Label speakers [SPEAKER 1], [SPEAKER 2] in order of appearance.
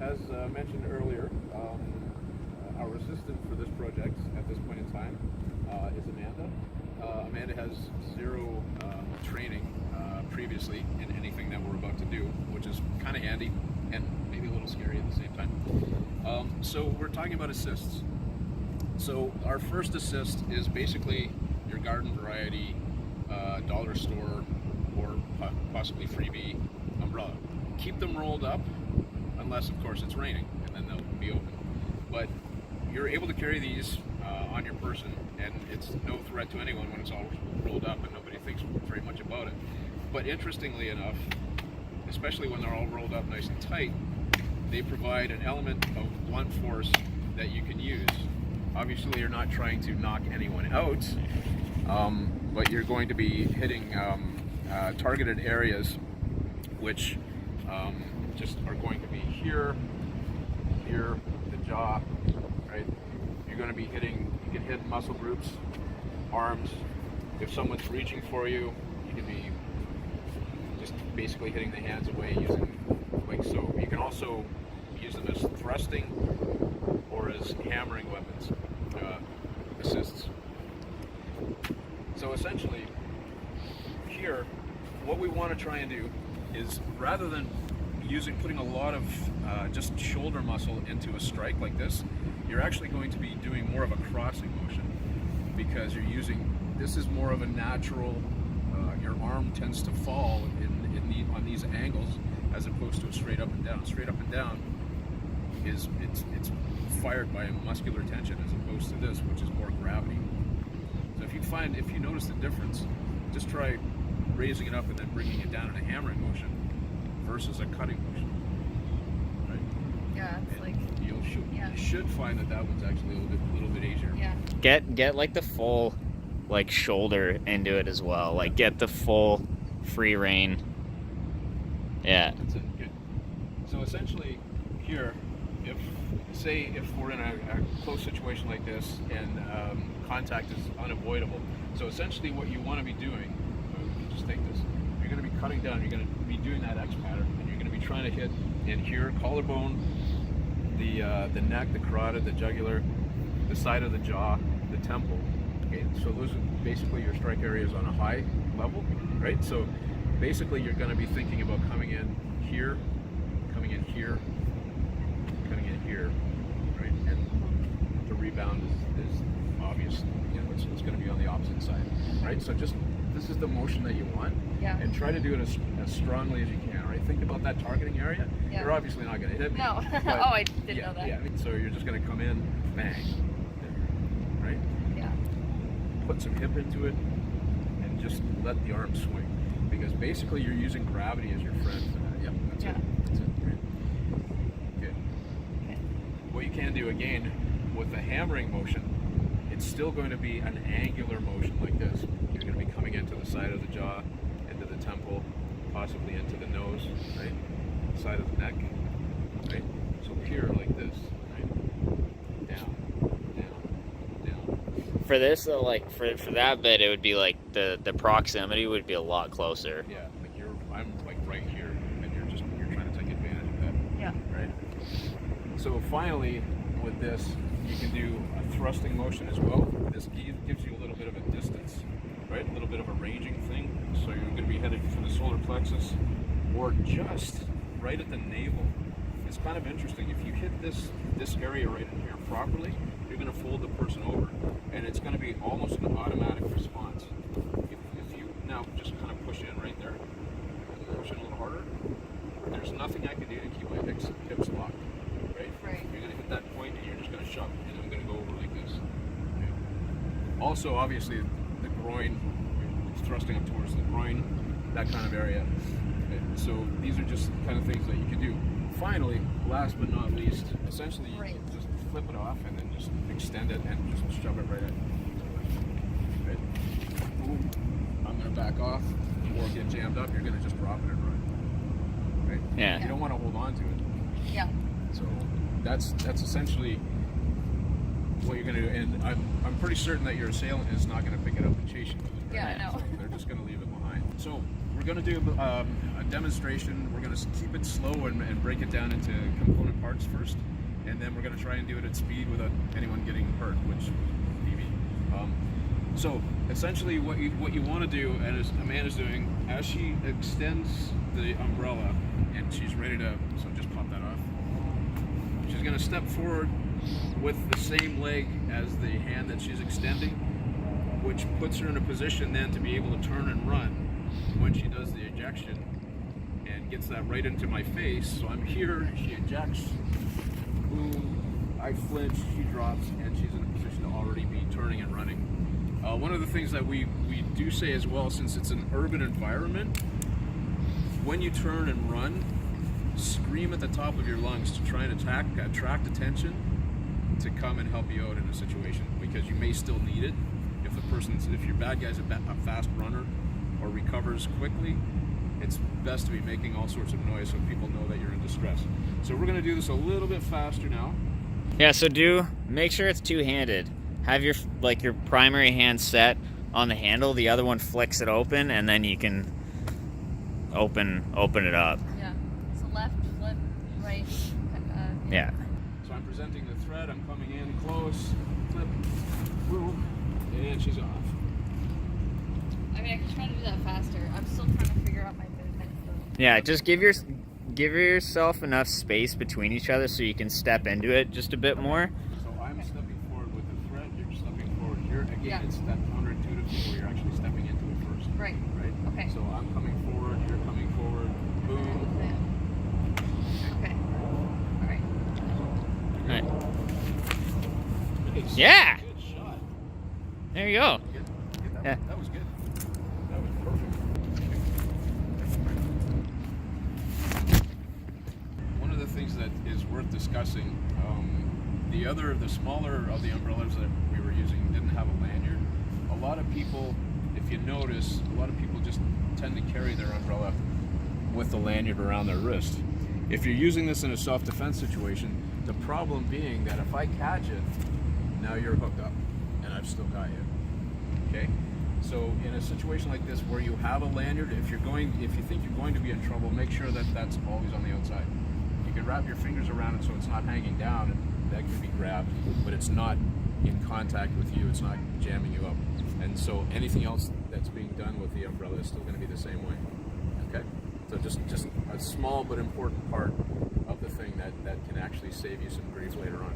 [SPEAKER 1] as mentioned earlier, our assistant for this project at this point in time is Amanda. Amanda has zero training previously in anything that we're about to do, which is kind of handy and maybe a little scary at the same time. So we're talking about assists. So our first assist is basically your garden variety dollar store or possibly freebie umbrella. Keep them rolled up unless of course it's raining, and then they'll be open. But you're able to carry these on your person, and it's no threat to anyone when it's all rolled up and nobody thinks very much about it. But interestingly enough, especially when they're all rolled up nice and tight, they provide an element of blunt force that you can use. Obviously you're not trying to knock anyone out, but you're going to be hitting targeted areas which just are going to be here, the jaw, right? You're going to be hitting, you can hit muscle groups, arms. If someone's reaching for you, you can be just basically hitting the hands away using like so. You can also use them as thrusting or as hammering weapons, assists. So essentially, here, what we want to try and do is, rather than putting a lot of just shoulder muscle into a strike like this, you're actually going to be doing more of a crossing motion, because you're using, this is more of a natural, your arm tends to fall on these angles as opposed to a straight up and down. Straight up and down is, it's fired by a muscular tension as opposed to this, which is more gravity. So if you notice the difference, just try raising it up and then bringing it down in a hammering motion versus a cutting motion. Right?
[SPEAKER 2] Yeah, it's like
[SPEAKER 1] You should find that one's actually a little bit easier.
[SPEAKER 2] yeah.
[SPEAKER 3] Get like the full like shoulder into it as well. Like get the full free rein. Yeah.
[SPEAKER 1] That's it. Good. So essentially, here, if we're in a close situation like this and contact is unavoidable, so essentially what you want to be doing, just take this, you're going to be cutting down, you're going to be doing that X pattern, and you're going to be trying to hit in here, collarbone, the neck, the carotid, the jugular, the side of the jaw, the temple. Okay, so those are basically your strike areas on a high level, right? So basically you're going to be thinking about coming in here, coming in here, coming in here, right? And the rebound is obvious, you know, it's going to be on the opposite side, right? So just, this is the motion that you want,
[SPEAKER 2] Yeah.
[SPEAKER 1] and try to do it as strongly as you can, right? Think about that targeting area.
[SPEAKER 2] Yeah.
[SPEAKER 1] You're obviously not going to hit me.
[SPEAKER 2] No.
[SPEAKER 1] but
[SPEAKER 2] Oh, I didn't know that.
[SPEAKER 1] Yeah, so you're just going to come in, bang, right?
[SPEAKER 2] Yeah.
[SPEAKER 1] Put some hip into it, and just let the arm swing. Because basically you're using gravity as your friend for that. Yep, that's
[SPEAKER 2] Yeah.
[SPEAKER 1] it. That's it. Right. Okay. What you can do again with the hammering motion, it's still going to be an angular motion like this. You're going to be coming into the side of the jaw, into the temple, possibly into the nose, right? Side of the neck, right? So here like this, right? Down, down, down.
[SPEAKER 3] For this though, like for that bit, it would be like the proximity would be a lot closer.
[SPEAKER 1] Yeah, like I'm like right here, and you're trying to take advantage of that.
[SPEAKER 2] Yeah.
[SPEAKER 1] Right? So finally, with this, you can do a thrusting motion as well. This gives you a little bit of a distance, right? A little bit of a ranging thing. So you're going to be headed for the solar plexus, or just right at the navel. It's kind of interesting. If you hit this area right in here properly, you're going to fold the person over, and it's going to be almost an automatic response. If you now just kind of push in right there, push in a little harder, there's nothing I can do to keep my hips locked, right?
[SPEAKER 2] Right.
[SPEAKER 1] You're going to hit that point, and you're just going to shove, and I'm going to go over like this. Okay. Also, obviously, the groin, thrusting up towards the groin, that kind of area. Okay. So these are just kind of things that you can do. Finally, last but not least, essentially you can just flip it off and then just extend it and just shove it right in. Right? Boom. I'm going to back off or get jammed up. You're going to just drop it and run. Right?
[SPEAKER 3] Yeah.
[SPEAKER 1] You don't want to hold on to it.
[SPEAKER 2] Yeah.
[SPEAKER 1] So that's essentially what you're going to do. And I'm pretty certain that your assailant is not going to pick it up and chase you with it.
[SPEAKER 2] Yeah,
[SPEAKER 1] right?
[SPEAKER 2] I know.
[SPEAKER 1] So they're just going to leave it behind. So we're going to do a demonstration. We're going to keep it slow and break it down into component parts first, and then we're going to try and do it at speed without anyone getting hurt, which is PV. So essentially what you want to do, and as Amanda's doing, as she extends the umbrella and she's ready to, so just pop that off, she's going to step forward with the same leg as the hand that she's extending, which puts her in a position then to be able to turn and run when she does the ejection and gets that right into my face. So I'm here, she ejects, boom, I flinch, she drops, and she's in a position to already be turning and running. One of the things that we do say as well, since it's an urban environment, when you turn and run, scream at the top of your lungs to try and attract attention to come and help you out in a situation, because you may still need it. If your bad guy's a fast runner or recovers quickly, it's best to be making all sorts of noise so people know that you're in distress. So we're going to do this a little bit faster now.
[SPEAKER 3] Yeah, so make sure it's two-handed. Have your primary hand set on the handle, the other one flicks it open, and then you can open it up.
[SPEAKER 2] Yeah. So left, flip, right.
[SPEAKER 3] Yeah.
[SPEAKER 1] So I'm presenting the thread, I'm coming in close, flip, boom, and she's off.
[SPEAKER 2] I mean, I can try to do that faster. I'm still trying to figure out my movement.
[SPEAKER 3] Yeah, just give yourself enough space between each other so you can step into it just a bit more.
[SPEAKER 1] So I'm stepping forward with the thread, you're stepping forward here. Again,
[SPEAKER 2] Yeah.
[SPEAKER 1] it's that counterintuitive thing where you're actually stepping into it first.
[SPEAKER 2] Right.
[SPEAKER 1] Right?
[SPEAKER 2] Okay.
[SPEAKER 1] So I'm coming forward, you're coming forward, boom.
[SPEAKER 2] Okay. All right.
[SPEAKER 3] Right.
[SPEAKER 1] Nice.
[SPEAKER 3] Yeah.
[SPEAKER 1] Good shot.
[SPEAKER 3] There you go.
[SPEAKER 1] Get that,
[SPEAKER 3] Yeah.
[SPEAKER 1] that was good. That was perfect. One of the things that is worth discussing, the smaller of the umbrellas that we were using didn't have a lanyard. A lot of people, if you notice, a lot of people just tend to carry their umbrella with the lanyard around their wrist. If you're using this in a self-defense situation, the problem being that if I catch it, now you're hooked up and I've still got you. Okay? So in a situation like this where you have a lanyard, if you think you're going to be in trouble, make sure that that's always on the outside. You can wrap your fingers around it so it's not hanging down, and that can be grabbed, but it's not in contact with you, it's not jamming you up. And so anything else that's being done with the umbrella is still going to be the same way. Okay? So just a small but important part of the thing that can actually save you some grief later on.